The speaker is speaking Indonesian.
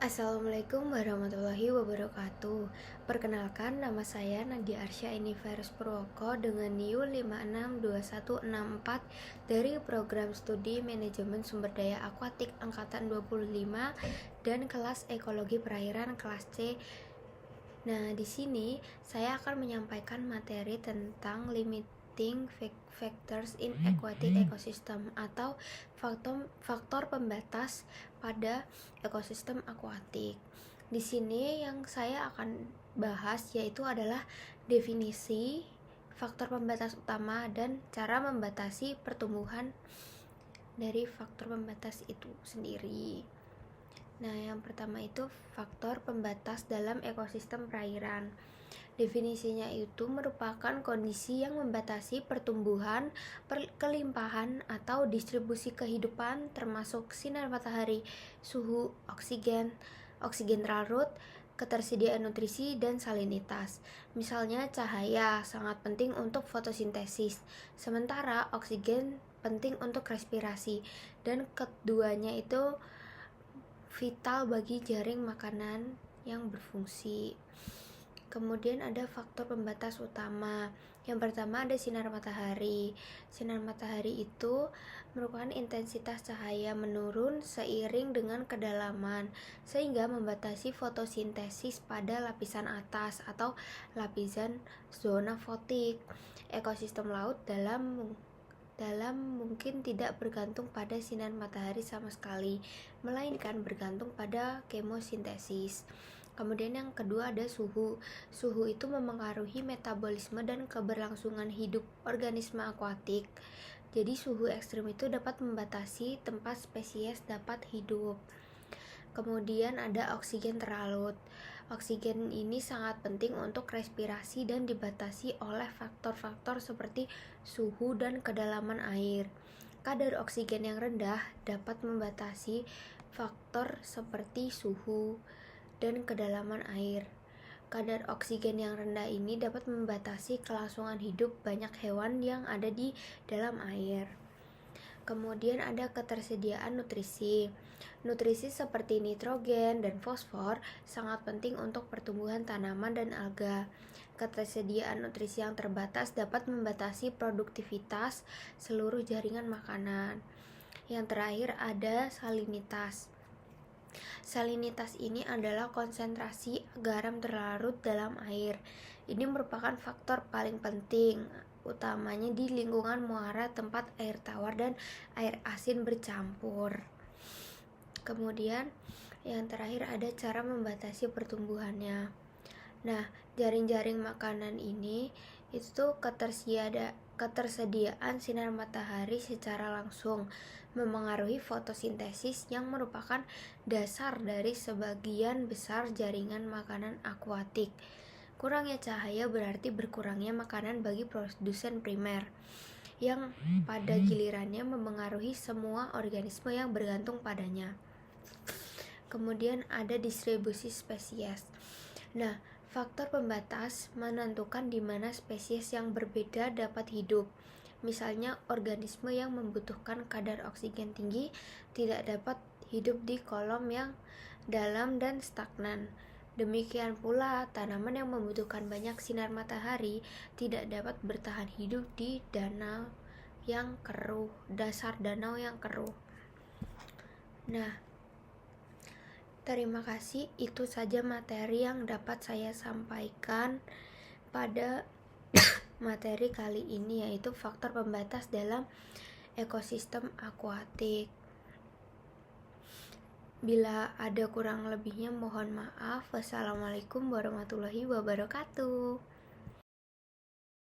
Assalamualaikum warahmatullahi wabarakatuh. Perkenalkan, nama saya Nadia Arsya Iniverus Purwoko dengan NIU 562164 dari Program Studi Manajemen Sumber Daya Akuatik Angkatan 25 dan kelas Ekologi Perairan kelas C. Nah, di sini saya akan menyampaikan materi tentang limiting factors in aquatic ecosystem atau faktor pembatas pada ekosistem akuatik. Di sini yang saya akan bahas yaitu adalah definisi faktor pembatas utama dan cara membatasi pertumbuhan dari faktor pembatas itu sendiri. Nah, yang pertama itu faktor pembatas dalam ekosistem perairan. Definisinya itu merupakan kondisi yang membatasi pertumbuhan, kelimpahan, atau distribusi kehidupan termasuk sinar matahari, suhu, oksigen larut, ketersediaan nutrisi, dan salinitas. Misalnya cahaya sangat penting untuk fotosintesis, sementara oksigen penting untuk respirasi, dan keduanya itu vital bagi jaring makanan yang berfungsi. Kemudian ada faktor pembatas utama. Yang pertama ada sinar matahari. Sinar matahari itu merupakan intensitas cahaya menurun seiring dengan kedalaman, sehingga membatasi fotosintesis pada lapisan atas atau lapisan zona fotik. Ekosistem laut dalam mungkin tidak bergantung pada sinar matahari sama sekali, melainkan bergantung pada kemosintesis. Kemudian yang kedua ada suhu. Suhu itu memengaruhi metabolisme dan keberlangsungan hidup organisme akuatik. Jadi suhu ekstrim itu dapat membatasi tempat spesies dapat hidup. Kemudian ada oksigen terlarut. Oksigen ini sangat penting untuk respirasi dan dibatasi oleh faktor-faktor seperti suhu dan kedalaman air. Kadar oksigen yang rendah dapat membatasi faktor seperti suhu dan kedalaman air. Kadar oksigen yang rendah ini dapat membatasi kelangsungan hidup banyak hewan yang ada di dalam air. Kemudian ada ketersediaan nutrisi. Nutrisi seperti nitrogen dan fosfor sangat penting untuk pertumbuhan tanaman dan alga. Ketersediaan nutrisi yang terbatas dapat membatasi produktivitas seluruh jaringan makanan. Yang terakhir ada salinitas. Salinitas ini adalah konsentrasi garam terlarut dalam air. Ini merupakan faktor paling penting, utamanya di lingkungan muara tempat air tawar dan air asin bercampur. Kemudian yang terakhir ada cara membatasi pertumbuhannya. Nah, jaring-jaring makanan ini itu ketersediaan sinar matahari secara langsung memengaruhi fotosintesis yang merupakan dasar dari sebagian besar jaringan makanan akuatik. Kurangnya cahaya berarti berkurangnya makanan bagi produsen primer, yang pada gilirannya memengaruhi semua organisme yang bergantung padanya. Kemudian ada distribusi spesies. Nah, faktor pembatas menentukan di mana spesies yang berbeda dapat hidup. Misalnya, organisme yang membutuhkan kadar oksigen tinggi tidak dapat hidup di kolom yang dalam dan stagnan. Demikian pula, tanaman yang membutuhkan banyak sinar matahari tidak dapat bertahan hidup di dasar danau yang keruh. Nah, terima kasih, itu saja materi yang dapat saya sampaikan pada materi kali ini, yaitu faktor pembatas dalam ekosistem akuatik. Bila ada kurang lebihnya mohon maaf. Wassalamualaikum warahmatullahi wabarakatuh.